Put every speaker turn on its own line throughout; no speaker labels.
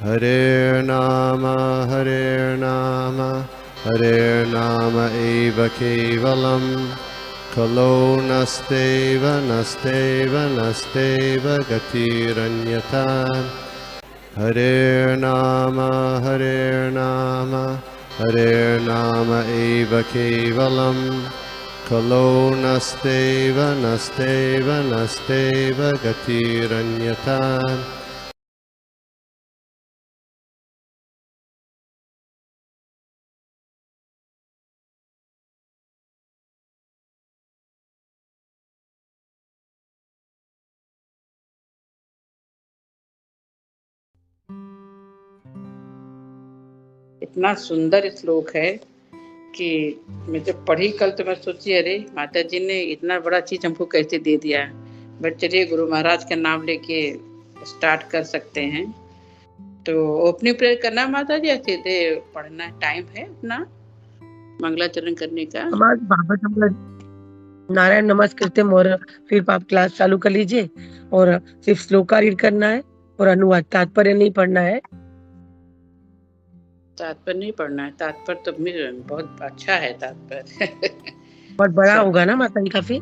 Hare Nama eva kevalam, kalo nasteva nasteva nasteva gatiranyata. Hare Nama eva kevalam, kalo nasteva nasteva nasteva gatiranyata.
इतना सुंदर श्लोक है कि मैं जब पढ़ी कल तो मैं सोची अरे माता जी ने इतना बड़ा चीज हमको कैसे दे दिया। बट चलिए गुरु महाराज का नाम लेके स्टार्ट कर सकते हैं। तो ओपनिंग प्रेयर करना माता जी, अच्छे से पढ़ना टाइम है अपना मंगलाचरण करने का।
नारायण नमस्कृत्यम और फिर आप क्लास चालू कर लीजिए और सिर्फ श्लोक का रीड करना है और अनुवाद, तात्पर्य नहीं पढ़ना है।
तात्पर्य नहीं पढ़ना है, तात्पर्य तो बहुत अच्छा है तात्पर्य।
बहुत बड़ा होगा ना माता जी काफी?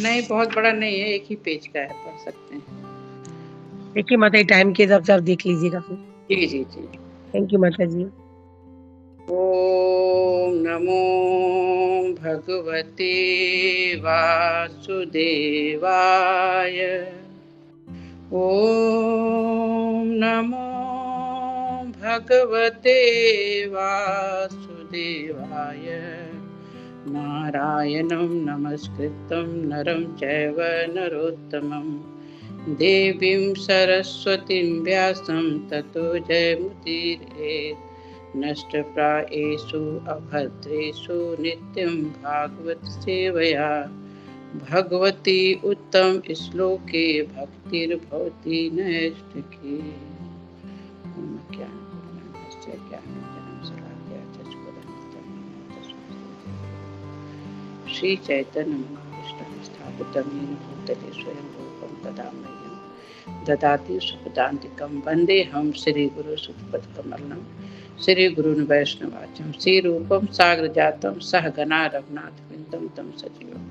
नहीं बहुत बड़ा नहीं है, एक ही पेज का है, पढ़ सकते हैं।
देखिए माता जी टाइम के हिसाब से आप देख लीजिएगा फिर।
जी जी जी।
थैंक यू माता जी।
ओम नमो भगवते वासुदेवाय। ओम नमो भगवते वासुदेवाय। नारायणं नमस्कृतं नरं चैव नरोत्तमं देवीं सरस्वतीं व्यासं ततो जयमुदीरयेत्। नष्टप्रायेषु अभद्रेषु नित्यं भागवत सेवया भगवती उत्तम श्लोके भक्तिर्भवति नैष्ठिकी। श्री चैतन्य कृष्ण स्थापितं येन भूतले स्वयं रूपं तदा मह्यं ददाति सुखदान्तिकं। वन्देऽहं श्रीगुरु सुखपदकमलं श्रीगुरून् वैष्णवाचं श्रीरूपं साग्रजातं सहगना रघुनाथवृन्दं तं सजीवं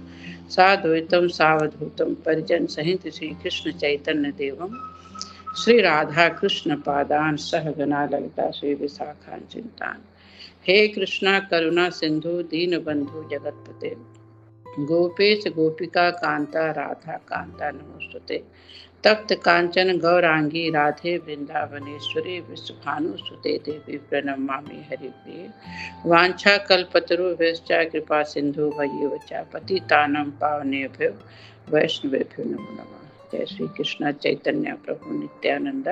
साद्वैतं सावधूतं परिजन सहित श्रीकृष्ण चैतन्य देवं श्री राधा कृष्ण पादान् सहगना ललिता श्री विशाखान् चिन्तान्। हे कृष्णा करुणा सिंधु दीनबंधु जगतपते गोपेश गोपिका कांता राधा कांता नमोस्तुते। तप्त कांचन गौरांगी राधे वृंदावनेश्वरी विश्वभानुसुते देवी प्रणमामि हरिप्रिये। वांछा कल्पतरुभ्यश्च कृपा सिंधु भय्यवचा पतितानं पावनेभ्यो वैष्णवेभ्यो नमो नमः। जय श्री कृष्ण चैतन्य प्रभु नित्यानंद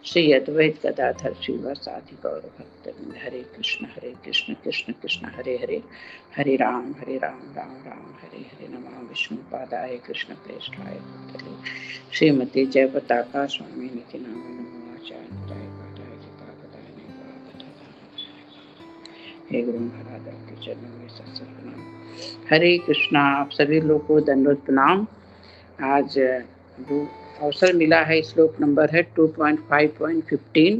श्री अद्वैत गदाधर श्रीवासादि गौर भक्तवृंद। हरे कृष्ण कृष्ण कृष्ण हरे हरे, हरे राम राम राम हरे हरे। नमः विष्णु पादाय कृष्ण प्रेष्ठाय भूतले श्रीमती जय पताका स्वामी निति नाम नमो आचार्य। हे गुरु महाराज आपके चरणों में सत्संग प्रणाम। हरे कृष्णा। आप सभी लोग को दंडवत प्रणाम। आज अवसर मिला है, श्लोक नंबर है 2.5.15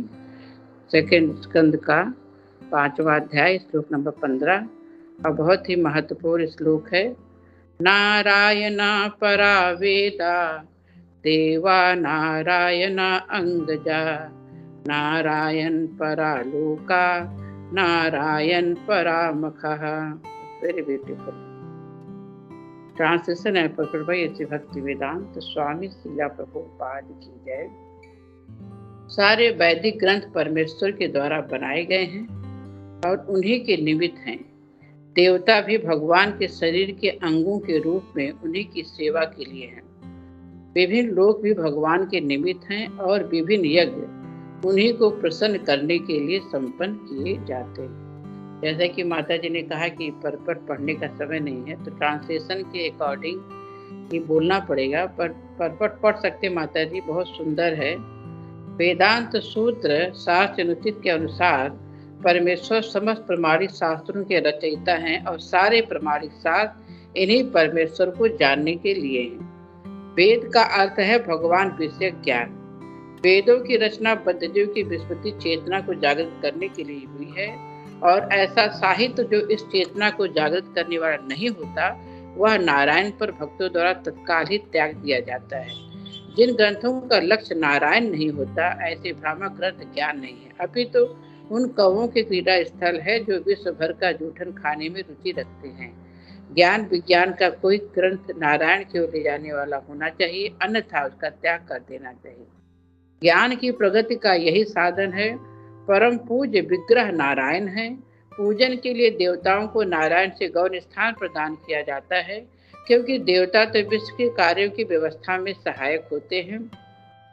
सेकेंड स्कंद का 5वां अध्याय श्लोक नंबर 15 और बहुत ही महत्वपूर्ण श्लोक है। नारायणा परा वेदा देवा नारायणा अंगजा नारायण परा लोका नारायण परामखः। वेरी ब्यूटीफुल ट्रांसलेशन है प्रकट भाई ऐसी भक्ति वेदांत स्वामी श्रीला प्रभुपाद की जय। सारे वैदिक ग्रंथ परमेश्वर के द्वारा बनाए गए हैं और उन्हीं के निमित्त हैं। देवता भी भगवान के शरीर के अंगों के रूप में उन्हीं की सेवा के लिए हैं। विभिन्न लोग भी भगवान के निमित्त हैं और विभिन्न यज्ञ उन्हीं को प्रसन्न करने के लिए संपन्न किए जाते हैं। जैसा कि माता जी ने कहा कि परपट पढ़ने का समय नहीं है, तो ट्रांसलेशन के अकॉर्डिंग ही बोलना पड़ेगा, पर परपट पढ़ सकते माता जी, बहुत सुंदर है। वेदांत सूत्र शास्त्र अनुचित के अनुसार परमेश्वर समस्त प्रमाणिक शास्त्रों के रचयिता हैं और सारे प्रमाणिक शास्त्र इन्हीं परमेश्वर को जानने के लिए हैं। वेद का अर्थ है भगवान विषय ज्ञान। वेदों की रचना पद्धतियों की विस्मृति चेतना को जागृत करने के लिए हुई है, और ऐसा साहित्य जो इस चेतना को जागृत करने वाला नहीं होता, वह नारायण पर भक्तों द्वारा तत्काल ही त्याग दिया जाता है। जिन ग्रंथों का लक्ष्य नारायण नहीं होता, ऐसे भ्रामक ग्रंथ ज्ञान नहीं है, अपितु उन कवों के क्रीड़ा स्थल है जो विश्व भर का जूठन खाने में रुचि रखते हैं। ज्ञान विज्ञान का कोई ग्रंथ नारायण की ओर ले जाने वाला होना चाहिए, अन्यथा उसका त्याग कर देना चाहिए। ज्ञान की प्रगति का यही साधन है। परम पूज्य विग्रह नारायण है। पूजन के लिए देवताओं को नारायण से गौण स्थान प्रदान किया जाता है, क्योंकि देवता तो विश्व के कार्यों की व्यवस्था में सहायक होते हैं।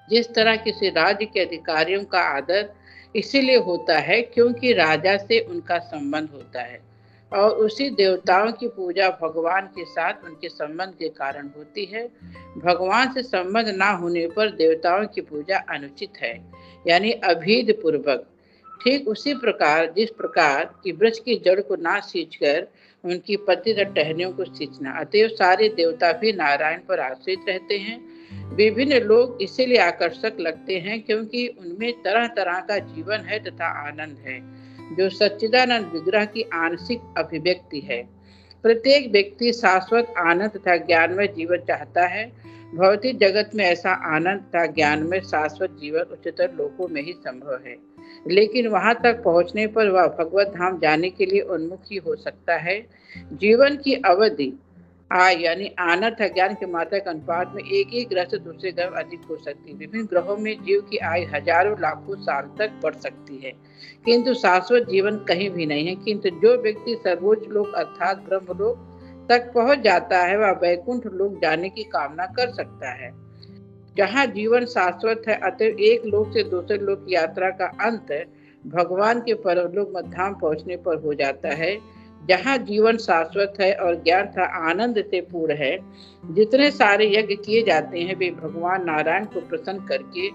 जिस तरह किसी राज्य के अधिकारियों का आदर इसीलिए होता है क्योंकि राजा से उनका संबंध होता है, और उसी देवताओं की पूजा भगवान के साथ उनके संबंध के कारण होती है। भगवान से संबंध ना होने पर देवताओं की पूजा अनुचित है, यानी अभीद पूर्वक। ठीक उसी प्रकार जिस प्रकार की वृक्ष की जड़ को ना सींचकर उनकी पत्ती तक टहनियों को सींचना, अतएव सारे देवता भी नारायण पर आश्रित रहते हैं। विभिन्न लोग इसीलिए आकर्षक लगते हैं क्योंकि उनमें तरह तरह का जीवन है तथा आनंद है, जो सच्चिदानंद विग्रह की आंशिक अभिव्यक्ति है। प्रत्येक व्यक्ति शाश्वत आनंद तथा ज्ञानमय जीवन चाहता है। भौतिक जगत में ऐसा आनंद तथा ज्ञानमय शाश्वत जीवन उच्चतर लोकों में ही संभव है, लेकिन वहां तक पहुंचने पर वह भगवत धाम जाने के लिए उन्मुख ही हो सकता है। जीवन की अवधि आय यानी आनंद तथा ज्ञान के मात्रा के अनुपात में एक ही ग्रह से दूसरे ग्रह अधिक हो सकती है। विभिन्न ग्रहों में जीव की आयु हजारों लाखों साल तक बढ़ सकती है, किंतु शाश्वत जीवन कहीं भी नहीं है। किंतु जो व्यक्ति सर्वोच्च लोक अर्थात ब्रह्मलोक तक पहुंच जाता है, वह वैकुंठ लोक जाने की कामना कर सकता है, जहाँ जीवन शाश्वत है। अतः एक लोक से दूसरे लोक की यात्रा का अंत भगवान के परलोक मधाम पहुंचने पर हो जाता है, जहाँ जीवन शाश्वत है और ज्ञान तथा आनंद से पूर्ण है। जितने सारे यज्ञ किए जाते हैं वे भगवान नारायण को प्रसन्न करके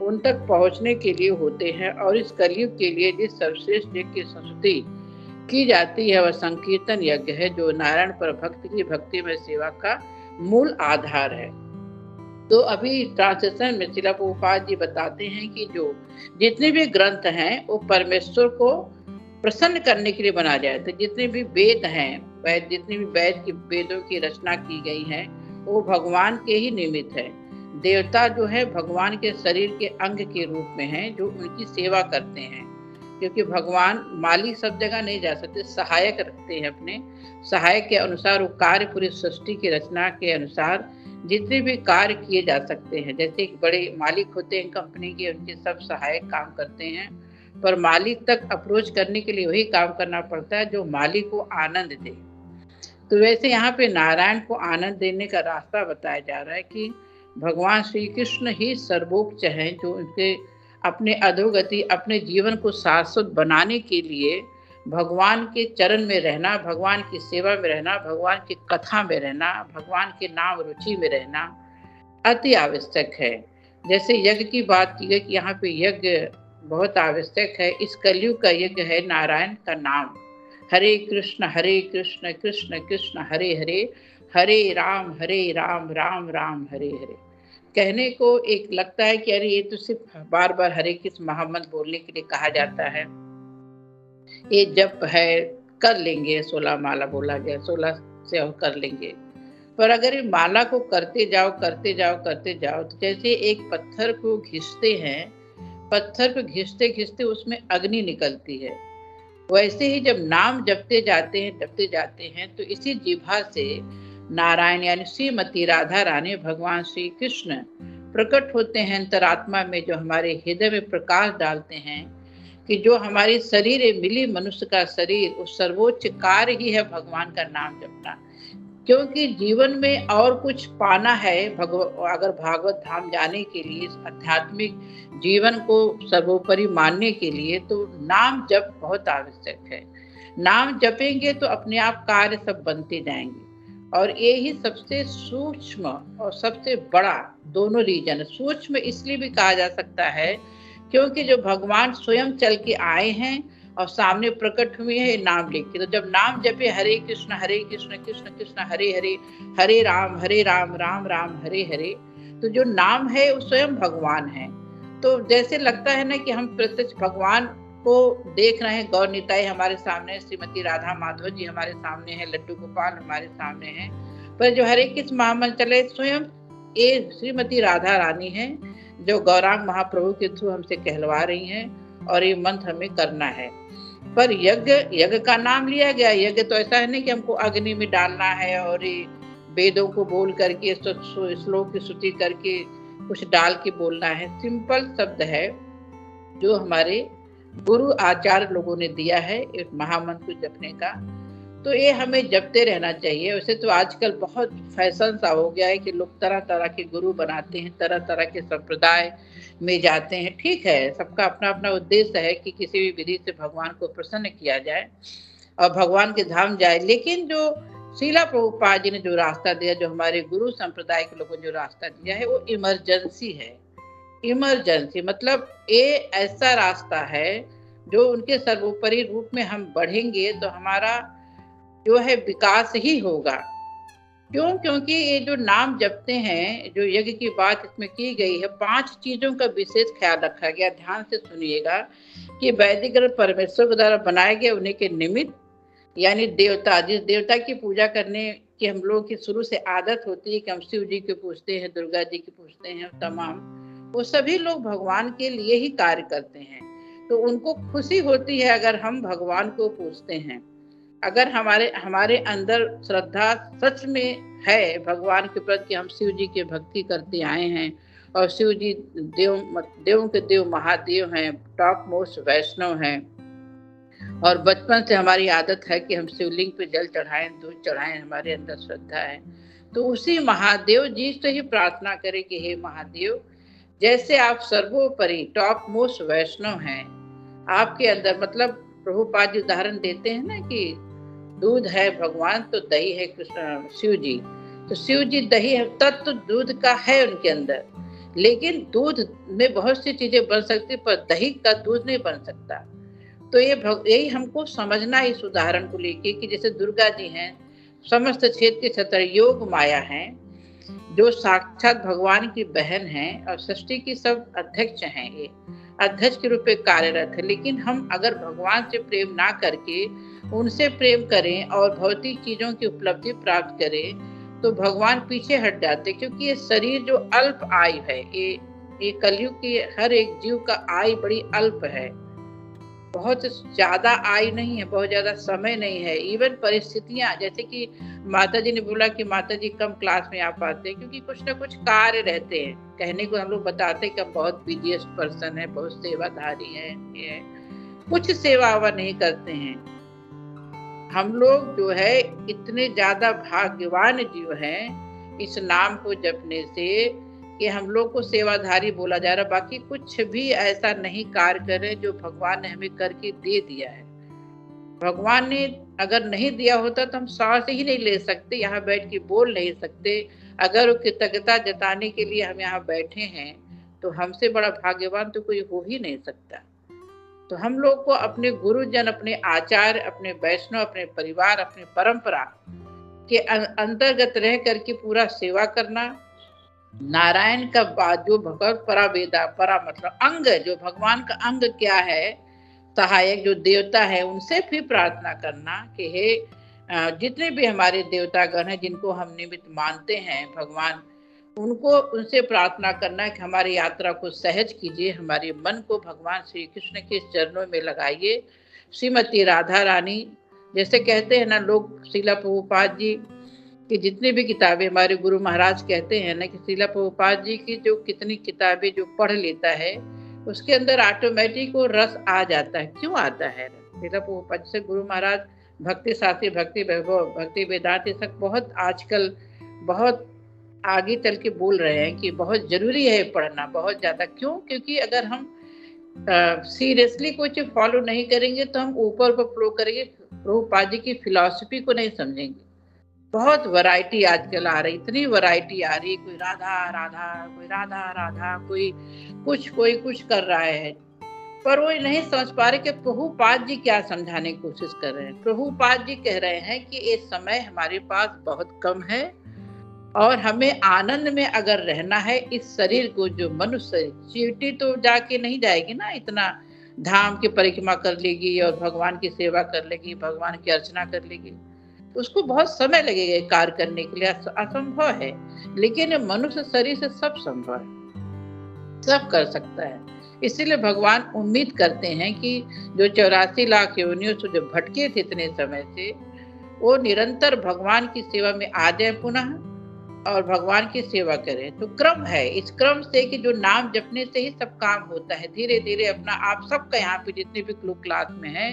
उन तक पहुंचने के लिए होते हैं, और इस कलयुग के लिए जिस सर्वश्रेष्ठ यज्ञ की संस्तुति की जाती है वह संकीर्तन यज्ञ है, जो नारायण पर भक्त की भक्ति में सेवा का मूल आधार है। तो अभी ट्रांसलेशन में श्रील प्रभुपाद जी बताते हैं कि जो जितने भी ग्रंथ हैं वो परमेश्वर को प्रसन्न करने के लिए बनाया जाए। तो जितने भी वेद हैं, जितने भी वेदों की रचना की गई है वो भगवान के ही निमित्त है। देवता जो है भगवान के शरीर के अंग के रूप में हैं, जो उनकी सेवा करते हैं, क्योंकि भगवान मालिक सब जगह नहीं जा सकते, सहायक रखते हैं। अपने सहायक के अनुसार वो कार्य पूरी सृष्टि की रचना के अनुसार जितने भी कार्य किए जा सकते हैं। जैसे बड़े मालिक होते हैं कंपनी के, उनके सब सहायक काम करते हैं, पर मालिक तक अप्रोच करने के लिए वही काम करना पड़ता है जो मालिक को आनंद दे। तो वैसे यहाँ पे नारायण को आनंद देने का रास्ता बताया जा रहा है कि भगवान श्री कृष्ण ही सर्वोच्च हैं, जो उनके अपने अधोगति अपने जीवन को शाश्वत बनाने के लिए भगवान के चरण में रहना, भगवान की सेवा में रहना, भगवान की कथा में रहना, भगवान के नाम रुचि में रहना अति आवश्यक है। जैसे यज्ञ की बात की गई कि यहाँ पे यज्ञ बहुत आवश्यक है। इस कलयुग का यज्ञ है नारायण का नाम। हरे कृष्ण कृष्ण कृष्ण हरे हरे, हरे राम राम राम हरे हरे। कहने को एक लगता है कि अरे ये तो सिर्फ बार बार हरे कृष्ण महामंत्र बोलने के लिए कहा जाता है, ये जप है, कर लेंगे, 16 माला बोला गया, 16 से और कर लेंगे। पर अगर माला को करते जाओ तो जैसे एक पत्थर को घिसते हैं, पत्थर को घिसते घिसते उसमें अग्नि निकलती है, वैसे ही जब नाम जपते जाते हैं तो इसी जिह्वा से नारायण यानी श्रीमती राधा रानी भगवान श्री कृष्ण प्रकट होते हैं अंतरात्मा में, जो हमारे हृदय में प्रकाश डालते हैं कि जो हमारी शरीर मिली मनुष्य का शरीर, उस सर्वोच्च कार्य ही है भगवान का नाम जपना। क्योंकि जीवन में और कुछ पाना है अगर भागवत धाम जाने के लिए, आध्यात्मिक जीवन को सर्वोपरि मानने के लिए, तो नाम जप बहुत आवश्यक है। नाम जपेंगे तो अपने आप कार्य सब बनते जाएंगे। और ये ही सबसे सूक्ष्म और सबसे बड़ा दोनों रीजन। सूक्ष्म इसलिए भी कहा जा सकता है क्योंकि जो भगवान स्वयं चल के आए हैं और सामने प्रकट हुए हैं नाम लेके। तो जब नाम जपे हरे कृष्ण कृष्ण कृष्ण हरे हरे, हरे राम राम राम हरे हरे, तो जो नाम है वो स्वयं भगवान है। तो जैसे लगता है ना कि हम प्रत्यक्ष भगवान को देख रहे हैं। गौर निताई हमारे सामने, श्रीमती राधा माधव जी हमारे सामने है, लड्डू गोपाल हमारे सामने है, पर जो हरे कृष्ण महामंत्र चले स्वयं ये श्रीमती राधा रानी है जो गौरांग महाप्रभु के थ्रू हमसे कहलवा रही हैं और ये मंत्र हमें करना है। पर यज्ञ का नाम लिया गया। यज्ञ तो ऐसा है नहीं कि हमको अग्नि में डालना है और ये वेदों को बोल करके श्लोक की स्तुति करके कुछ डाल के बोलना है। सिंपल शब्द है जो हमारे गुरु आचार्य लोगों ने दिया है एक महामंत्र को जपने का। तो ये हमें जपते रहना चाहिए। वैसे तो आजकल बहुत फैशन सा हो गया है कि लोग तरह तरह के गुरु बनाते हैं, तरह तरह के संप्रदाय में जाते हैं। ठीक है, सबका अपना अपना उद्देश्य है कि किसी भी विधि से भगवान को प्रसन्न किया जाए और भगवान के धाम जाए। लेकिन जो शीला प्रभुपाद जी ने जो रास्ता दिया, जो हमारे गुरु संप्रदाय के लोगों ने जो रास्ता दिया है, वो इमरजेंसी है। इमरजेंसी मतलब ये ऐसा रास्ता है जो उनके सर्वोपरि रूप में हम बढ़ेंगे तो हमारा जो है विकास ही होगा। क्यों? क्योंकि ये जो नाम जपते हैं, जो यज्ञ की बात इसमें की गई है, 5 चीजों का विशेष ख्याल रखा गया। ध्यान से सुनिएगा कि वैदिक परमेश्वर के द्वारा बनाए गए उन्हीं के निमित्त, यानी देवता, जिस देवता की पूजा करने की हम लोग की शुरू से आदत होती है कि हम शिव जी को पूछते हैं, दुर्गा जी की पूछते हैं, तमाम वो सभी लोग भगवान के लिए ही कार्य करते हैं। तो उनको खुशी होती है अगर हम भगवान को पूछते हैं। अगर हमारे अंदर श्रद्धा सच में है भगवान के प्रति कि हम शिव जी की भक्ति करते आए हैं और शिव जी देवों के देव महादेव हैं, टॉप मोस्ट वैष्णव हैं, और बचपन से हमारी आदत है कि हम शिवलिंग पे जल चढ़ाएं, दूध चढ़ाएं, हमारे अंदर श्रद्धा है, तो उसी महादेव जी से ही प्रार्थना करें कि हे महादेव, जैसे आप सर्वोपरि टॉप मोस्ट वैष्णव हैं, आपके अंदर, मतलब प्रभुपाद जी उदाहरण देते हैं ना कि दूध है भगवान तो दही है कृष्ण शिव जी। तो शिव जी दही है, तत्व दूध का है उनके अंदर, लेकिन दूध में बहुत सी चीजें बन सकती पर दही का दूध नहीं बन सकता। तो यही हमको समझना इस उदाहरण को लेके कि जैसे दुर्गा जी हैं, समस्त क्षेत्र के छतर योग माया हैं, जो साक्षात भगवान की बहन हैं और सृष्टि की सब अध्यक्ष हैं, ये अध्यक्ष के रूप में कार्यरत है। लेकिन हम अगर भगवान से प्रेम ना करके उनसे प्रेम करें और भौतिक चीजों की उपलब्धि प्राप्त करें तो भगवान पीछे हट जाते, क्योंकि ये शरीर जो अल्प आयु है, ये कलयुग की हर एक जीव का आयु बड़ी अल्प है, बहुत ज्यादा आयु नहीं है, बहुत ज्यादा समय नहीं है। इवन परिस्थितियां, जैसे कि माता जी ने बोला कि माता जी कम क्लास में आ पाते हैं क्योंकि कुछ ना कुछ कार्य रहते हैं। कहने को हम लोग बताते हैं कि हम बहुत बिजीएस्ट पर्सन है, बहुत सेवाधारी है, ये कुछ सेवा नहीं करते हैं। हम लोग जो है इतने ज्यादा भाग्यवान जीव हैं इस नाम को जपने से कि हम लोग को सेवाधारी बोला जा रहा, बाकी कुछ भी ऐसा नहीं कार्य करे जो भगवान ने हमें करके दे दिया है। भगवान ने अगर नहीं दिया होता तो हम सांस ही नहीं ले सकते, यहाँ बैठ के बोल नहीं सकते। अगर वो कृतज्ञता जताने के लिए हम यहाँ बैठे हैं तो हमसे बड़ा भाग्यवान तो कोई हो ही नहीं सकता। तो हम लोग को अपने गुरुजन, अपने आचार्य, अपने वैष्णव, अपने परिवार, अपनी परंपरा के अंतर्गत रह करके पूरा सेवा करना। नारायण का बाद जो भगवत परा वेदा, परा मतलब अंग, जो भगवान का अंग क्या है, सहायक जो देवता है, उनसे भी प्रार्थना करना कि हे जितने भी हमारे देवतागण हैं जिनको हम निमित्त मानते हैं भगवान, उनको उनसे प्रार्थना करना कि हमारी यात्रा को सहज कीजिए, हमारे मन को भगवान श्री कृष्ण के चरणों में लगाइए। श्रीमती राधा रानी, जैसे कहते हैं ना लोग, शीला प्रभुपाद जी की जितनी भी किताबें, हमारे गुरु महाराज कहते हैं ना कि शीला प्रभुपाद जी की जो कितनी किताबें जो पढ़ लेता है उसके अंदर ऑटोमेटिक वो रस आ जाता है। क्यों आता है? शीला प्रभुपाद से गुरु महाराज भक्ति शास्त्री, भक्ति वैभव, भक्ति वेदांत, ये सब बहुत आजकल बहुत आगे चल के बोल रहे हैं कि बहुत जरूरी है पढ़ना, बहुत ज्यादा। क्यों? क्योंकि अगर हम सीरियसली कोई चीज फॉलो नहीं करेंगे तो हम ऊपर ऊपर फ्लो करेंगे, प्रभुपाद जी की फिलॉसफी को नहीं समझेंगे। बहुत वैरायटी आजकल आ रही, इतनी वैरायटी आ रही, कोई राधा राधा, कोई राधा राधा, कोई कुछ कर रहा है, पर वो नहीं समझ पा रहे कि प्रभुपाद जी क्या समझाने की कोशिश कर रहे हैं। प्रभुपाद जी कह रहे हैं कि ये समय हमारे पास बहुत कम है, और हमें आनंद में अगर रहना है, इस शरीर को, जो मनुष्य शरीर, चींटी तो जाके नहीं जाएगी ना, इतना धाम की परिक्रमा कर लेगी और भगवान की सेवा कर लेगी, भगवान की अर्चना कर लेगी, उसको बहुत समय लगेगा ये कार्य करने के लिए, असंभव है। लेकिन मनुष्य शरीर से सब संभव है, सब कर सकता है। इसीलिए भगवान उम्मीद करते हैं कि जो 84 लाख योनियों से जो भटके थे इतने समय से, वो निरंतर भगवान की सेवा में आ जाए पुनः और भगवान की सेवा करें। तो क्रम है, इस क्रम से कि जो नाम जपने से ही सब काम होता है। धीरे धीरे अपना आप सबका, यहाँ पे जितने भी लोग क्लास में हैं,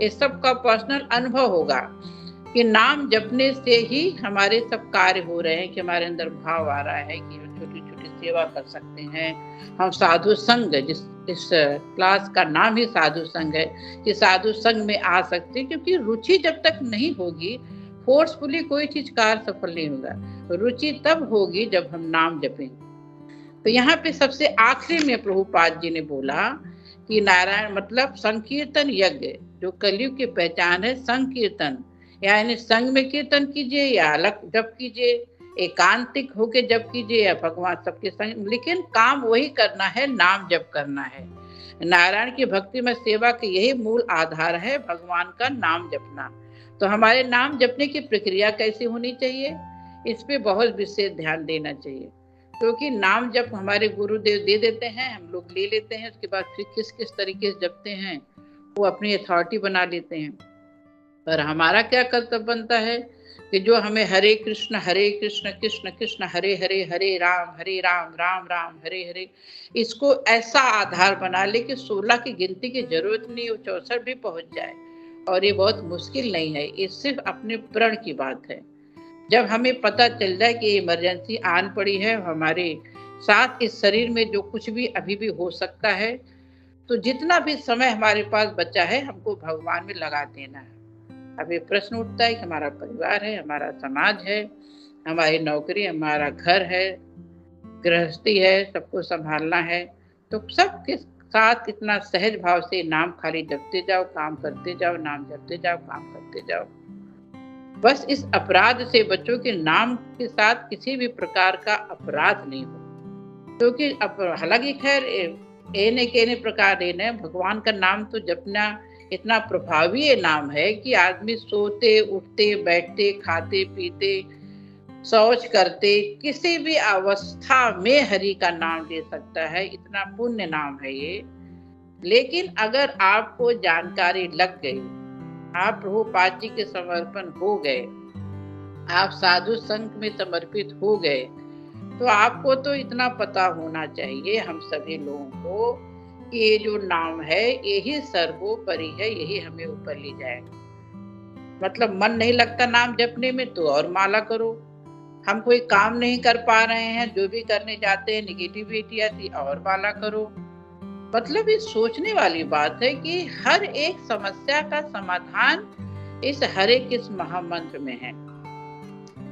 ये सबका पर्सनल अनुभव होगा कि नाम जपने से ही हमारे सब कार्य हो रहे हैं, कि हमारे अंदर भाव आ रहा है कि हम छोटी छोटी सेवा कर सकते हैं। हम साधु संग, इस क्लास का नाम ही साधु संग है, कि साधु संग में आ सकते हैं, क्योंकि रुचि जब तक नहीं होगी, फोर्सफुली कोई चीज कार्य सफल नहीं होगा। रुचि तब होगी जब हम नाम जपेंगे। तो यहाँ पे सबसे आखिरी में प्रभुपाद जी ने बोला कि नारायण मतलब संकीर्तन यज्ञ, जो कलयुग की पहचान है, संकीर्तन, यानी संग में कीर्तन कीजिए या अलग जप कीजिए, एकांतिक होके जप कीजिए या भगवान सबके संग, लेकिन काम वही करना है, नाम जप करना है। नारायण की भक्ति में सेवा का यही मूल आधार है, भगवान का नाम जपना। तो हमारे नाम जपने की प्रक्रिया कैसी होनी चाहिए, इस पे बहुत विशेष ध्यान देना चाहिए, क्योंकि नाम जप हमारे गुरुदेव दे देते हैं, हम लोग ले लेते हैं, उसके बाद फिर किस किस तरीके से जपते हैं वो अपनी अथॉरिटी बना लेते हैं। पर हमारा क्या कर्तव्य बनता है कि जो हमें हरे कृष्ण कृष्ण कृष्ण हरे हरे, हरे राम राम राम हरे हरे, इसको ऐसा आधार बना ले कि 16 की गिनती की जरूरत नहीं, वो 64 भी पहुंच जाए। और ये बहुत मुश्किल नहीं है, ये सिर्फ अपने प्रण की बात है। जब हमें पता चल जाए कि इमरजेंसी आन पड़ी है हमारे साथ, इस शरीर में जो कुछ भी अभी भी हो सकता है, तो जितना भी समय हमारे पास बचा है, हमको भगवान में लगा देना है। अब ये प्रश्न उठता है कि हमारा परिवार है, हमारा समाज है, हमारी नौकरी, हमारा घर है, गृहस्थी है, सबको संभालना है, तो सबके साथ इतना सहज भाव से नाम खाली जपते जाओ, काम करते जाओ, नाम जपते जाओ, काम करते जाओ। बस इस अपराध से बचो कि नाम के साथ किसी भी प्रकार का अपराध नहीं हो, क्योंकि हालांकि खैर एने केने प्रकार एने भगवान का नाम तो जपना इतना प्रभावी ये नाम है कि आदमी सोते उठते बैठते खाते पीते शौच करते किसी भी अवस्था में हरि का नाम ले सकता है, इतना पुण्य नाम है ये। लेकिन अगर आपको जानकारी लग गई, आप प्रभुपाद जी के समर्पण हो गए, आप साधु संघ में समर्पित हो गए, तो आपको तो इतना पता होना चाहिए हम सभी लोगों को कि ये जो नाम है यही सर्वोपरि है, यही हमें ऊपर ले जाएगा। मतलब मन नहीं लगता नाम जपने में तो और माला करो, हम कोई काम नहीं कर पा रहे हैं, जो भी करने जाते हैं निगेटिविटी आती, और माला करो। मतलब ये सोचने वाली बात है कि हर एक समस्या का समाधान इस हरे कृष्ण महामंत्र में है।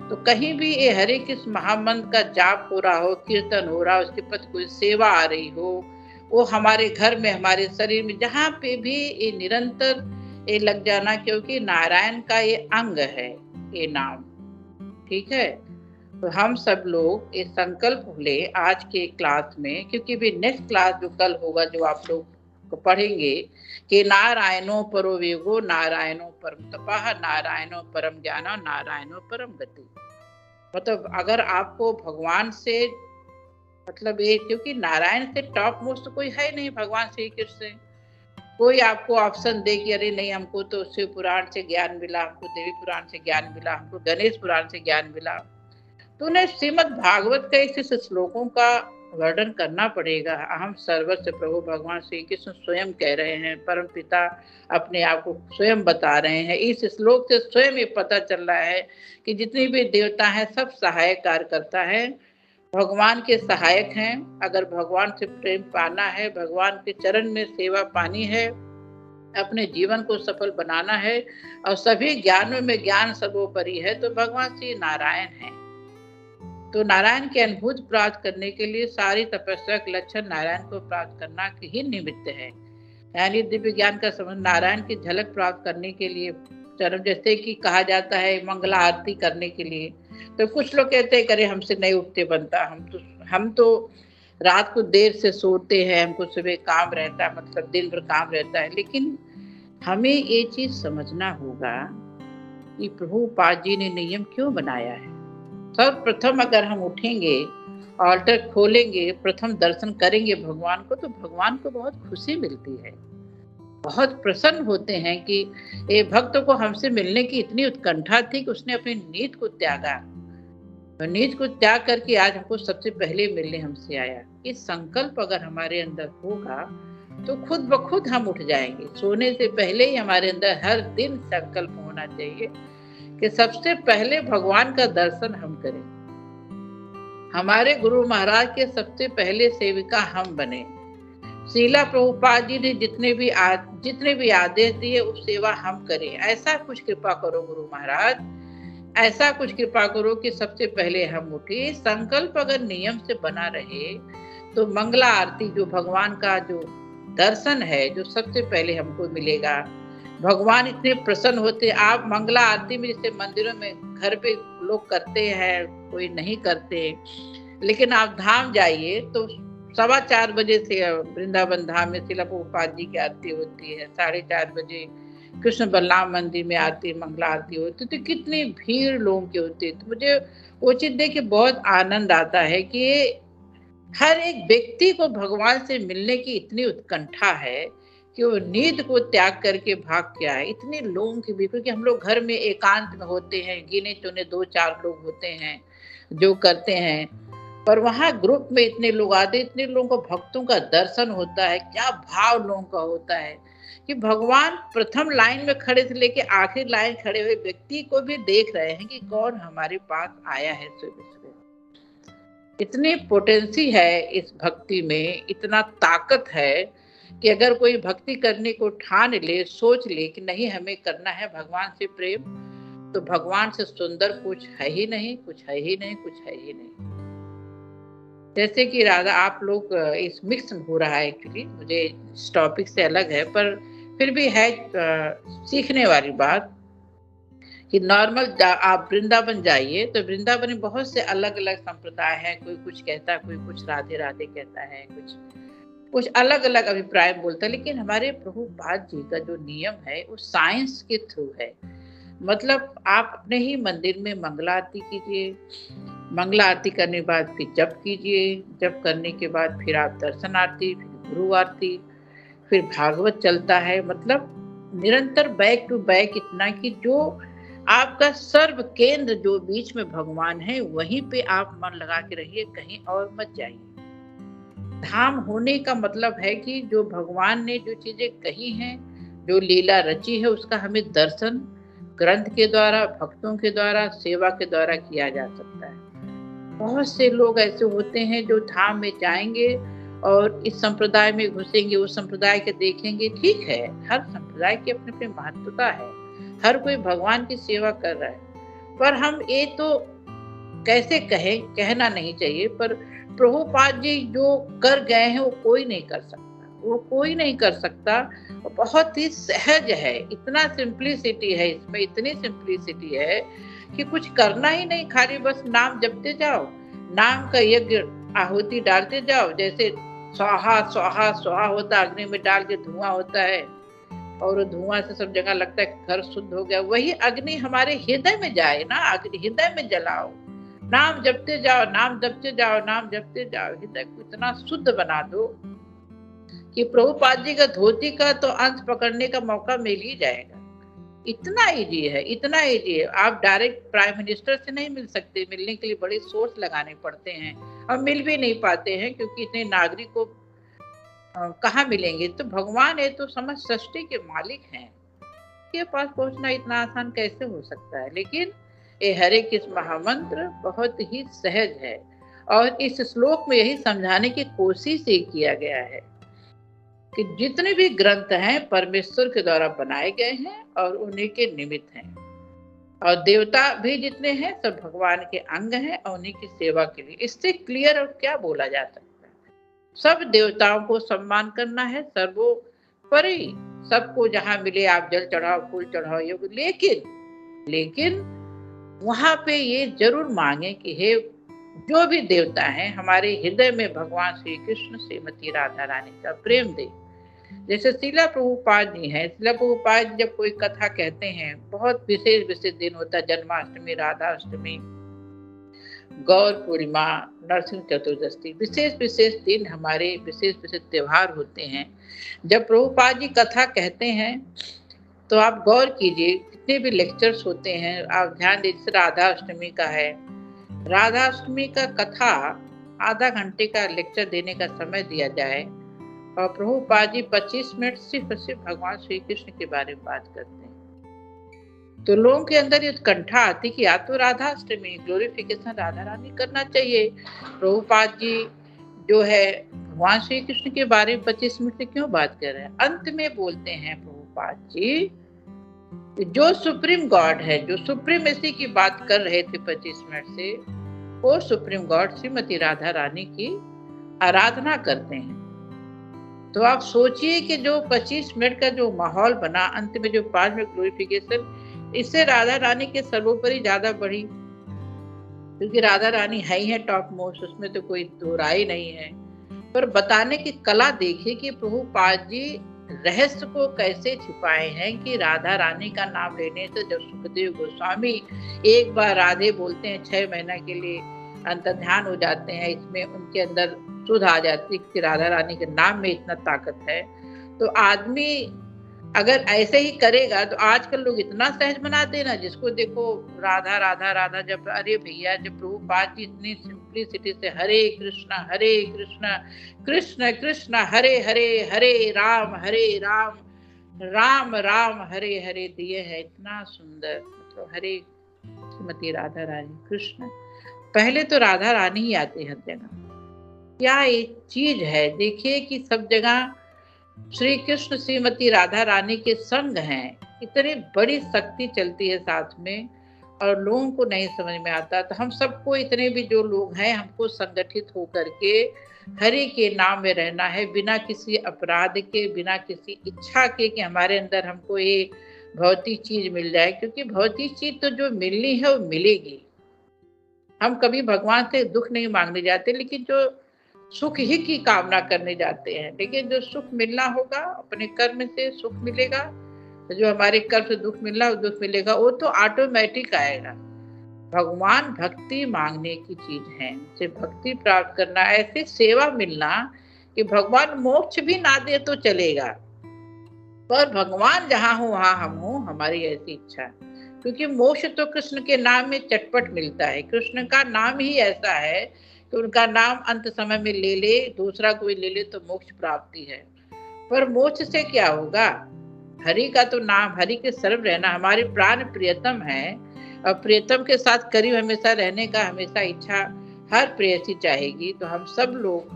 तो कहीं भी ये हरे कृष्ण महामंत्र का जाप हो रहा हो, कीर्तन हो रहा हो, उसके प्रति कोई सेवा आ रही हो, वो हमारे घर में, हमारे शरीर में, जहाँ पे भी ये निरंतर ये लग जाना, क्योंकि नारायण का ये अंग है ये नाम। ठीक है, तो हम सब लोग ये संकल्प ले आज के क्लास में, क्योंकि भी नेक्स्ट क्लास जो कल होगा, जो आप लोग पढ़ेंगे कि नारायणो परो वेगो, नारायणो परम तपः, नारायणो परम ज्ञानो, नारायणो परम गति। मतलब अगर आपको भगवान से मतलब ये, क्योंकि नारायण से टॉप मोस्ट कोई है नहीं, भगवान श्री कृष्ण से कोई आपको ऑप्शन दे कि अरे नहीं हमको तो शिव पुराण से ज्ञान मिला, हमको देवी पुराण से ज्ञान मिला, हमको गणेश पुराण से ज्ञान मिला, तो उन्हें श्रीमद् भागवत के इस श्लोकों का वर्णन करना पड़ेगा। अहम सर्वस्व प्रभु भगवान श्री कृष्ण स्वयं कह रहे हैं, परम पिता अपने आप को स्वयं बता रहे हैं। इस श्लोक से स्वयं ये पता चल रहा है कि जितनी भी देवता हैं सब सहायक कार्य करता है, भगवान के सहायक हैं। अगर भगवान से प्रेम पाना है, भगवान के चरण में सेवा पानी है, अपने जीवन को सफल बनाना है, और सभी ज्ञानों में ज्ञान सर्वोपरि है, तो भगवान श्री नारायण है। तो नारायण की अनुभूति प्राप्त करने के लिए सारी तपस्या के लक्षण नारायण को प्राप्त करना ही निमित्त है। यानी दिव्य ज्ञान का समझ नारायण की झलक प्राप्त करने के लिए चरण, जैसे कि कहा जाता है मंगला आरती करने के लिए, तो कुछ लोग कहते हैं करे हमसे नहीं उठते बनता, हम तो रात को देर से सोते हैं, हमको सुबह काम रहता है, मतलब दिन भर काम रहता है। लेकिन हमें ये चीज समझना होगा कि प्रभुपाद जी ने नियम क्यों बनाया है। सर्वप्रथम अगर हम उठेंगे, ऑल्टर खोलेंगे, प्रथम दर्शन करेंगे भगवान को, तो भगवान को बहुत खुशी मिलती है, बहुत प्रसन्न होते हैं कि ये भक्त को हमसे मिलने की इतनी उत्कंठा थी कि उसने अपनी नींद को त्यागा, और नींद को त्याग करके आज हमको सबसे पहले मिलने हमसे आया। ये संकल्प अगर हमारे अंदर होगा तो खुद ब खुद हम उठ जाएंगे। सोने से पहले ही हमारे अंदर हर दिन संकल्प होना चाहिए कि सबसे पहले भगवान का दर्शन हम करें, हमारे गुरु महाराज के सबसे पहले सेविका हम बने। शीला प्रभुपाद जी ने जितने भी आदेश दिए उस सेवा हम करें। ऐसा कुछ कृपा करो गुरु महाराज, ऐसा कुछ कृपा करो कि सबसे पहले हम उठे। संकल्प अगर नियम से बना रहे तो मंगला आरती, जो भगवान का जो दर्शन है, जो सबसे पहले हमको मिलेगा। भगवान इतने प्रसन्न होते। आप मंगला आरती में जैसे मंदिरों में घर पे लोग करते हैं, कोई नहीं करते, लेकिन आप धाम जाइए तो 4:15 बजे से वृंदावन धाम में शीला प्रभुपाद जी की आरती होती है, 4:30 बजे कृष्ण बलराम मंदिर में आरती, मंगला आरती होती, तो कितनी भीड़ लोगों की होती है। तो मुझे वो चीज देख के बहुत आनंद आता है कि हर एक व्यक्ति को भगवान से मिलने की इतनी उत्कंठा है कि वो नींद को त्याग करके भाग के आए। इतने लोगों की भी, क्योंकि हम लोग घर में एकांत में होते हैं, गिने चुने 2-4 लोग होते हैं जो करते हैं, पर वहां ग्रुप में इतने लोग आते, इतने लोगों को भक्तों का दर्शन होता है। क्या भाव लोगों का होता है कि भगवान प्रथम लाइन में खड़े से लेके आखिरी लाइन खड़े हुए व्यक्ति को भी देख रहे हैं कि कौन हमारे पास आया है सुबह सुबह। इतनी पोटेंसी है इस भक्ति में, इतना ताकत है कि अगर कोई भक्ति करने को ठान ले, सोच ले कि नहीं हमें करना है भगवान से प्रेम, तो भगवान से सुंदर कुछ है ही नहीं, कुछ है ही नहीं, कुछ है ही नहीं। जैसे कि राधा, आप लोग इस मिक्स हो रहा है, एक्चुअली मुझे इस टॉपिक से अलग है, पर फिर भी है सीखने वाली बात कि नॉर्मल आप वृंदावन जाइए तो वृंदावन में बहुत से अलग अलग संप्रदाय है। कोई कुछ कहता है, कोई कुछ राधे राधे कहता है, कुछ अलग अलग अभिप्राय बोलता है। लेकिन हमारे प्रभुपाद जी का जो नियम है वो साइंस के थ्रू है। मतलब आप अपने ही मंदिर में मंगला आरती कीजिए, मंगला आरती करने के बाद फिर जप कीजिए, जप करने के बाद फिर आप दर्शन आरती, फिर गुरु आरती, फिर भागवत चलता है। मतलब निरंतर बैक टू बैक, इतना कि जो आपका सर्व केंद्र जो बीच में भगवान है वहीं पे आप मन लगा के रहिए, कहीं और मत जाइए। धाम होने का मतलब है कि जो भगवान ने जो चीजें कही हैं, जो लीला रची है, उसका हमें दर्शन ग्रंथ के द्वारा, भक्तों के द्वारा, सेवा के द्वारा किया जा सकता है। बहुत से लोग ऐसे होते हैं जो धाम में जाएंगे और इस संप्रदाय में घुसेंगे, उस संप्रदाय के देखेंगे। ठीक है, हर संप्रदाय की अपनी अपनी महत्वता है, हर कोई भगवान की सेवा कर रहा है, पर हम ये तो कैसे कहना नहीं चाहिए, पर प्रभुपाद जी जो कर गए हैं वो कोई नहीं कर सकता, वो कोई नहीं कर सकता। बहुत ही सहज है, इतना सिंप्लिसिटी है इसमें, इतनी सिंप्लिसिटी है कि कुछ करना ही नहीं, खाली बस नाम जपते जाओ, नाम का यज्ञ आहुति डालते जाओ। जैसे स्वाहा स्वाहा स्वाहा होता है, अग्नि में डाल के धुआं होता है और धुआं से सब जगह लगता है घर शुद्ध हो गया। वही अग्नि हमारे हृदय में जाए ना, अग्नि हृदय में जलाओ, नाम जपते जाओ, नाम जपते जाओ, नाम जपते जाओ। हृदय को इतना शुद्ध बना दो कि प्रभुपाद जी का धोती का तो अंश पकड़ने का मौका मिल ही जाएगा। इतना इजी है, इतना इजी है। आप डायरेक्ट प्राइम मिनिस्टर से नहीं मिल सकते, मिलने के लिए बड़े सोर्स लगाने पड़ते हैं और मिल भी नहीं पाते हैं, क्योंकि इतने नागरिक को कहाँ मिलेंगे। तो भगवान है तो समझ सृष्टि के मालिक हैं, के पास पहुंचना इतना आसान कैसे हो सकता है। लेकिन ये हरे कृष्ण महामंत्र बहुत ही सहज है और इस श्लोक में यही समझाने की कोशिश ही किया गया है कि जितने भी ग्रंथ हैं परमेश्वर के द्वारा बनाए गए हैं और उन्हीं के निमित्त हैं, और देवता भी जितने हैं सब भगवान के अंग हैं और उन्हीं की सेवा के लिए। इससे क्लियर और क्या बोला जा सकता है। सब देवताओं को सम्मान करना है, सर्वोपरि सबको जहां मिले आप जल चढ़ाओ, फूल चढ़ाओ, योग। लेकिन वहां पे ये जरूर मांगे कि हे जो भी देवता है हमारे हृदय में भगवान श्री कृष्ण श्रीमती राधा रानी का प्रेम दे। जैसे शीला प्रभुपाद जी हैं, शीला प्रभुपाद जी जब कोई कथा कहते हैं, बहुत विशेष विशेष दिन होता है, जन्माष्टमी, राधाष्टमी, गौर पूर्णिमा, नरसिंह चतुर्दशी, विशेष विशेष दिन हमारे विशेष विशेष त्योहार होते हैं। जब प्रभुपाद जी कथा कहते हैं तो आप गौर कीजिए, जितने भी लेक्चर्स होते हैं आप ध्यान दीजिए। राधा अष्टमी का है, राधा अष्टमी का कथा आधा घंटे का लेक्चर देने का समय दिया जाए और प्रभुपाद जी 25 मिनट सिर्फ और सिर्फ भगवान श्री कृष्ण के बारे में बात करते हैं, तो लोगों के अंदर ये उत्कंठा आती कि या तो राधा अष्टमी ग्लोरिफिकेशन राधा रानी करना चाहिए। प्रभुपाद जी जो है भगवान श्री कृष्ण के बारे में 25 मिनट से क्यों बात कर रहे हैं? अंत में बोलते हैं प्रभुपाद जी, जो सुप्रीम गॉड है, जो सुप्रीमेसी की बात कर रहे थे 25 मिनट से, वो सुप्रीम गॉड श्रीमती राधा रानी की आराधना करते हैं। तो आप सोचिए कि जो 25 मिनट का जो माहौल बना, अंत में जो 5 मिनट ग्लोरिफिकेशन, इससे राधा रानी के सर्वोपरि ज्यादा बढ़ी, क्योंकि राधा रानी है ही है टॉप मोस्ट, उसमें तो कोई दो राय नहीं है। पर बताने की कला देखिए कि प्रभुपाद जी रहस्य को कैसे छिपाए हैं कि राधा रानी का नाम लेने से जब सुखदेव गोस्वामी एक बार राधे बोलते हैं 6 महीना के लिए अंतर्ध्यान हो जाते हैं, इसमें उनके अंदर सुध आ जाती है कि राधा रानी के नाम में इतना ताकत है। तो आदमी अगर ऐसे ही करेगा तो आजकल लोग इतना सहज बनाते हैं ना, जिसको देखो राधा राधा राधा। जब अरे भैया, जब प्रभुपाद जी इतनी सिंपलिसिटी से हरे कृष्ण कृष्ण कृष्ण हरे हरे, हरे राम राम राम हरे हरे दिए हैं, इतना सुंदर। मतलब हरे श्रीमती राधा रानी कृष्ण, पहले तो राधा रानी ही आती है जगह। क्या एक चीज है, देखिए कि सब जगह श्री कृष्ण श्रीमती राधा रानी के संग हैं, इतनी बड़ी शक्ति चलती है साथ में और लोगों को नहीं समझ में आता। तो हम सबको, इतने भी जो लोग हैं, हमको संगठित होकर के हरि के नाम में रहना है, बिना किसी अपराध के, बिना किसी इच्छा के कि हमारे अंदर हमको ये भौतिक चीज मिल जाए, क्योंकि भौतिक चीज तो जो मिलनी है वो मिलेगी। हम कभी भगवान से दुख नहीं मांगने जाते, लेकिन जो सुख ही की कामना करने जाते हैं। लेकिन जो सुख मिलना होगा अपने कर्म से सुख मिलेगा, जो हमारे कर्म से दुख मिलना वो दुख मिलेगा, वो तो ऑटोमेटिक आएगा। भगवान भक्ति मांगने की चीज है, उसे भक्ति प्राप्त करना, ऐसे सेवा मिलना कि भगवान मोक्ष भी ना दे तो चलेगा, पर भगवान जहाँ हो वहां हम हो, हमारी ऐसी इच्छा। क्योंकि मोक्ष तो कृष्ण के नाम में चटपट मिलता है। कृष्ण का नाम ही ऐसा है कि उनका नाम अंत समय में ले ले, दूसरा कोई ले ले तो मोक्ष प्राप्ति है। पर मोक्ष से क्या होगा? हरि का तो नाम, हरि के सर्व रहना हमारे प्राण प्रियतम है, और प्रियतम के साथ करीब हमेशा रहने का हमेशा इच्छा हर प्रेयसी चाहेगी। तो हम सब लोग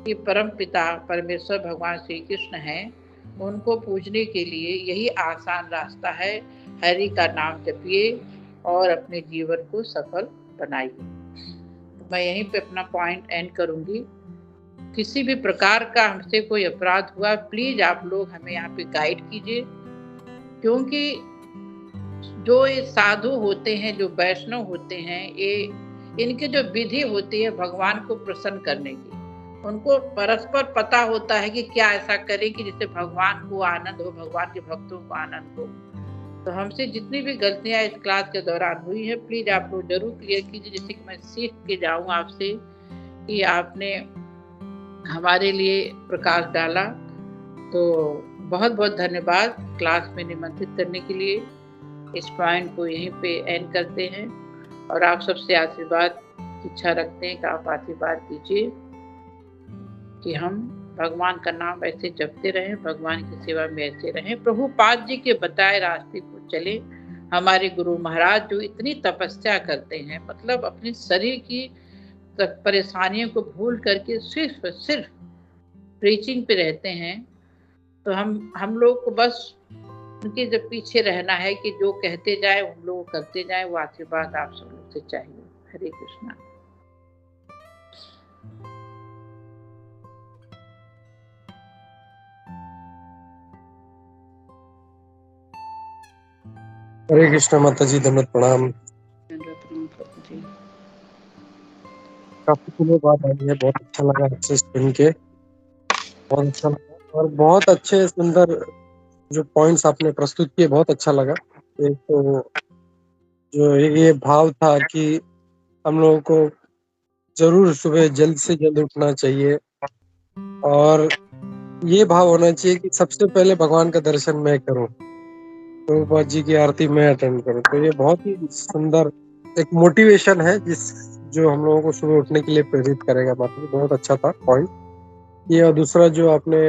कि परम पिता परमेश्वर भगवान श्री कृष्ण हैं, उनको पूजने के लिए यही आसान रास्ता है, हरि का नाम जपिए और अपने जीवन को सफल बनाइए। मैं यहीं पे अपना पॉइंट एंड करूंगी। किसी भी प्रकार का हमसे कोई अपराध हुआ, प्लीज आप लोग हमें यहाँ पे गाइड कीजिए, क्योंकि जो ये साधु होते हैं, जो वैष्णव होते हैं, ये इनकी जो विधि होती है भगवान को प्रसन्न करने की, उनको परस्पर पता होता है कि क्या ऐसा करें कि जिससे भगवान को आनंद हो, भगवान के भक्तों को आनंद हो। तो हमसे जितनी भी गलतियां इस क्लास के दौरान हुई है, प्लीज आप लोग जरूर क्लियर कीजिए, जिससे कि मैं सीख के जाऊं आपसे कि आपने हमारे लिए प्रकाश डाला। तो बहुत बहुत धन्यवाद क्लास में निमंत्रित करने के लिए। इस पॉइंट को यहीं पे एंड करते हैं और आप सबसे आशीर्वाद की इच्छा रखते हैं कि आप आशीर्वाद दीजिए कि हम भगवान का नाम ऐसे जपते रहें, भगवान की सेवा में ऐसे रहें, प्रभुपाद जी के बताए रास्ते को चले। हमारे गुरु महाराज जो इतनी तपस्या करते हैं, मतलब अपने शरीर की परेशानियों को भूल करके सिर्फ प्रीचिंग पे रहते हैं। तो हम लोग को बस उनके जब पीछे रहना है कि जो कहते जाए हम लोग करते जाए, वो आशीर्वाद आप सब लोग से चाहिए। हरे कृष्णा।
हरे कृष्ण माता जी, धन्यवाद, प्रणाम। काफी दिनों बाद आई है, बहुत अच्छा लगा आपसे सुन के, बहुत अच्छा लगा और बहुत अच्छे सुंदर जो पॉइंट्स आपने प्रस्तुत किए, बहुत अच्छा लगा। एक तो जो ये भाव था कि हम लोगों को जरूर सुबह जल्द से जल्द उठना चाहिए और ये भाव होना चाहिए कि सबसे पहले भगवान का दर्शन मैं करूं, प्रभुपाद जी की आरती में अटेंड करूं। तो ये बहुत ही सुंदर एक मोटिवेशन है जिस जो हम लोगों को सुबह उठने के लिए प्रेरित करेगा। माता जी बहुत अच्छा था पॉइंट ये। और दूसरा जो आपने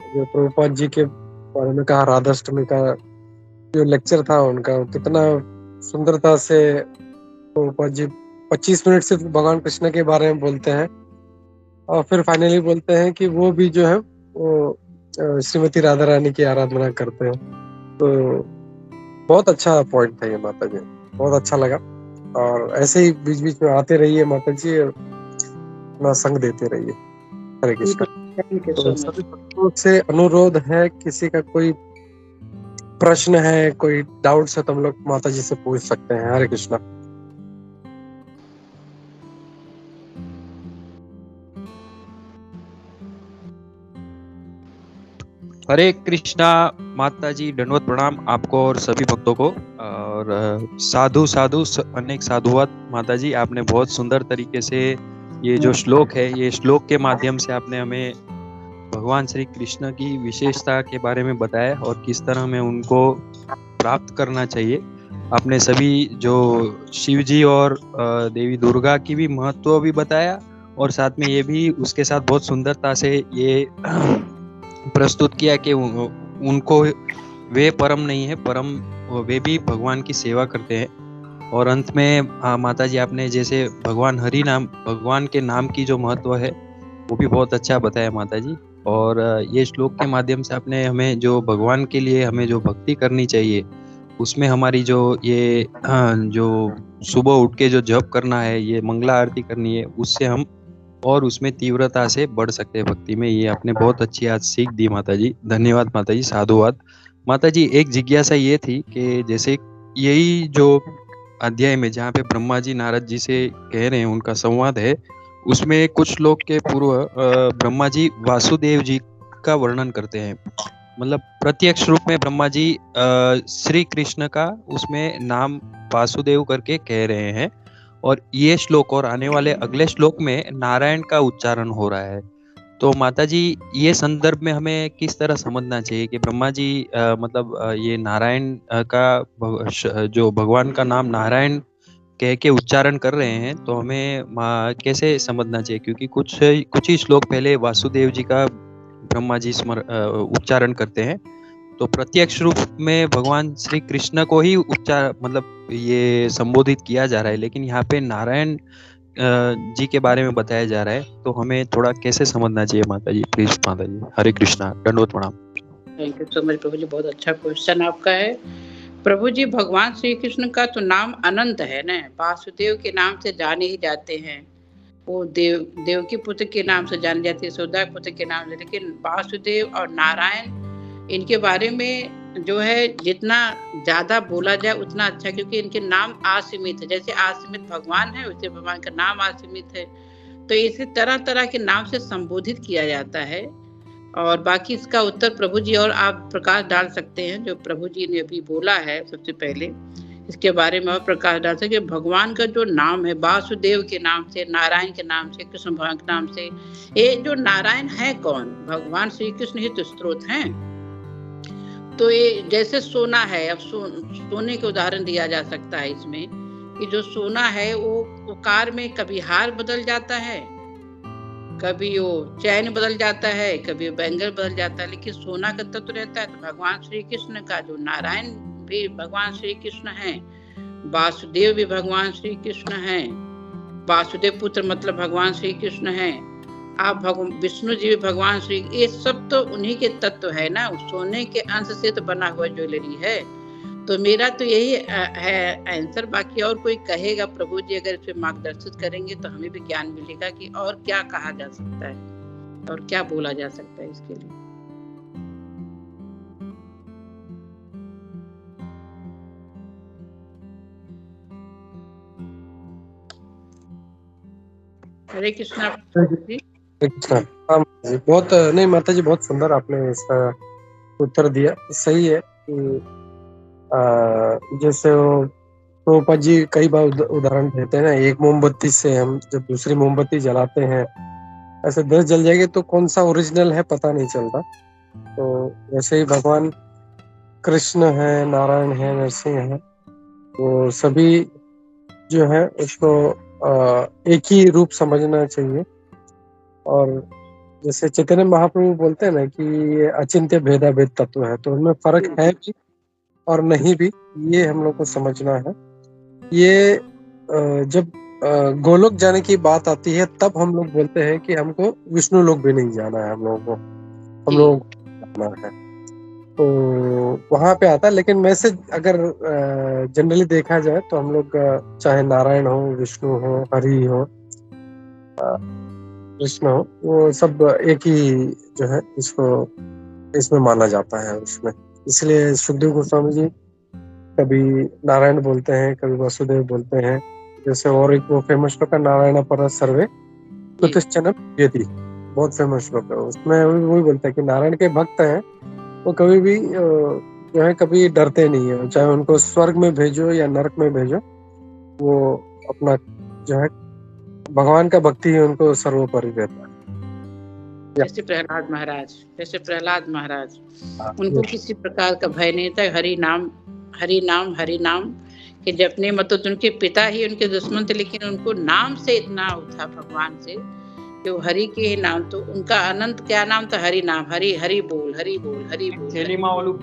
जो प्रभुपाद जी के बारे में कहा, राधाष्टमी का जो लेक्चर था उनका, वो कितना सुंदरता से प्रभुपाद जी 25 मिनट से भगवान कृष्ण के बारे में बोलते हैं और फिर फाइनली बोलते हैं कि वो भी जो है वो श्रीमती राधा रानी की आराधना करते हैं। तो बहुत अच्छा पॉइंट था ये माता जी, बहुत अच्छा लगा। और ऐसे ही बीच बीच में आते रहिए माता जी, अपना संग देते रहिए। हरे कृष्णा।
थैंक यू
तो
सो
सभी
मच।
भक्तों से अनुरोध है, किसी का कोई प्रश्न है, कोई डाउट्स है तो हम लोग माता जी से पूछ सकते हैं। हरे कृष्णा।
हरे कृष्णा। माता जी दंडवत प्रणाम आपको और सभी भक्तों को। और साधु साधु अनेक साधुवाद। माता जी आपने बहुत सुंदर तरीके से ये जो श्लोक है, ये श्लोक के माध्यम से आपने हमें भगवान श्री कृष्ण की विशेषता के बारे में बताया और किस तरह हमें उनको प्राप्त करना चाहिए। आपने सभी जो शिव जी और देवी दुर्गा की भी महत्व भी बताया और साथ में ये भी उसके साथ बहुत सुंदरता से ये प्रस्तुत किया कि उनको वे परम नहीं है, परम वे भी भगवान की सेवा करते हैं। और अंत में माता जी आपने जैसे भगवान हरि नाम, भगवान के नाम की जो महत्व है वो भी बहुत अच्छा बताया माता जी। और ये श्लोक के माध्यम से आपने हमें जो भगवान के लिए हमें जो भक्ति करनी चाहिए, उसमें हमारी जो ये जो सुबह उठ के जो जप करना है, ये मंगला आरती करनी है, उससे हम और उसमें तीव्रता से बढ़ सकते हैं भक्ति में। ये आपने बहुत अच्छी आज सीख दी माता जी। धन्यवाद माता जी, साधुवाद। माता जी एक जिज्ञासा ये थी कि जैसे यही जो अध्याय में जहाँ पे ब्रह्मा जी नारद जी से कह रहे हैं उनका संवाद है, उसमें कुछ श्लोक के पूर्व ब्रह्मा जी वासुदेव जी का वर्णन करते हैं। मतलब प्रत्यक्ष रूप में ब्रह्मा जी श्री कृष्ण का उसमें नाम वासुदेव करके कह रहे हैं। और ये श्लोक और आने वाले अगले श्लोक में नारायण का उच्चारण हो रहा है। तो माता जी ये संदर्भ में हमें किस तरह समझना चाहिए कि ब्रह्मा जी मतलब ये नारायण जो भगवान का नाम नारायण कह के उच्चारण कर रहे हैं, तो हमें कैसे समझना चाहिए? क्योंकि कुछ ही श्लोक पहले वासुदेव जी का ब्रह्मा जी उच्चारण करते हैं। तो प्रत्यक्ष रूप में भगवान श्री कृष्ण को ही उच्चार मतलब ये संबोधित किया जा रहा है, लेकिन यहाँ पे नारायण जी के बारे में बताया जा रहा है। तो हमें थोड़ा कैसे समझना चाहिए माता जी? प्लीज माता जी। हरे कृष्णा, दंडवत प्रणाम।
थैंक यू सो मच प्रभु जी, बहुत अच्छा क्वेश्चन आपका है। प्रभु जी भगवान श्री कृष्ण का तो नाम अनंत है ना, वासुदेव के नाम से जाने ही जाते हैं। वो देवकी पुत्र के नाम से जाने जाते हैं, यशोदा पुत्र के नाम से। लेकिन वासुदेव और नारायण, इनके बारे में जो है जितना ज्यादा बोला जाए उतना अच्छा, क्योंकि इनके नाम असीमित है। जैसे असीमित भगवान है, वैसे भगवान का नाम असीमित है। तो इसे तरह तरह के नाम से संबोधित किया जाता है। और बाकी इसका उत्तर प्रभु जी और आप प्रकाश डाल सकते हैं, जो प्रभु जी ने अभी बोला है सबसे पहले इसके बारे में और प्रकाश डाल सकते। भगवान का जो नाम है वासुदेव के नाम से, नारायण के नाम से, कृष्ण भगवान के नाम से, ये जो नारायण है कौन? भगवान श्री कृष्ण ही तो स्रोत हैं। तो ये जैसे सोना है, अब सोने के उदाहरण दिया जा सकता है इसमें कि जो सोना है वो कार में कभी हार बदल जाता है, कभी वो चैन बदल जाता है, कभी बैंगल बदल जाता है, लेकिन सोना का तत्व रहता है। तो भगवान श्री कृष्ण का जो नारायण भी भगवान श्री कृष्ण हैं, वासुदेव भी भगवान श्री कृष्ण हैं। वासुदेव पुत्र मतलब भगवान श्री कृष्ण हैं। आप विष्णु जी भी भगवान श्री, ये सब तो उन्हीं के तत्व है ना, सोने के अंश से तो बना हुआ ज्वेलरी है। तो मेरा तो यही है आंसर। बाकी और कोई कहेगा, प्रभु जी अगर इस पे मार्गदर्शित करेंगे तो हमें भी ज्ञान मिलेगा कि और क्या कहा जा सकता है और क्या बोला जा सकता है इसके लिए। हरे कृष्णा जी।
अच्छा, हाँ माता जी, बहुत नहीं माता जी, बहुत सुंदर आपने इसका उत्तर दिया। सही है कि जैसे वो प्रभुपाद जी कई बार उदाहरण देते हैं ना, एक मोमबत्ती से हम जब दूसरी मोमबत्ती जलाते हैं, ऐसे 10 जल जाएंगे तो कौन सा ओरिजिनल है पता नहीं चलता। तो वैसे ही भगवान कृष्ण है, नारायण है, नरसिंह है, वो सभी जो है उसको एक ही रूप समझना चाहिए। और जैसे चैतन्य महाप्रभु बोलते हैं ना कि ये अचिंत्य भेदा भेद तत्व है, तो उनमें फर्क है भी और नहीं भी, ये हम लोग को समझना है। ये जब गोलोक जाने की बात आती है तब हम लोग बोलते हैं कि हमको विष्णु लोक भी नहीं जाना है, हम लोगों को हम लोग जाना है, तो वहां पे आता है। लेकिन वैसे अगर जनरली देखा जाए तो हम लोग चाहे नारायण हो, विष्णु हो, हरि हो, कृष्ण हो, वो सब एक ही जो है इसमें माना जाता है उसमें। इसलिए सुखदेव गोस्वामी जी कभी नारायण बोलते हैं, कभी वसुदेव बोलते हैं। जैसे और एक वो फेमस श्लोक है, नारायण पर सर्वे कुतश्चन यदि, बहुत फेमस श्लोक है। उसमें वही बोलते हैं कि नारायण के भक्त हैं, वो कभी भी जो है कभी डरते नहीं है, चाहे उनको स्वर्ग में भेजो या नरक में भेजो, वो अपना जो है भगवान का भक्ति ही उनको सर्वोपरि रहता है।
जैसे प्रहलाद महाराज उनको किसी प्रकार का भय नहीं था। हरि नाम कि जपने मतलब उनके पिता ही उनके दुश्मन थे, लेकिन उनको नाम से इतना था भगवान से कि वो हरि के नाम, तो उनका अनंत क्या नाम था, हरि नाम, हरि हरि बोल हरि बोल हरि बोल।
શૈલીમાં ઓલું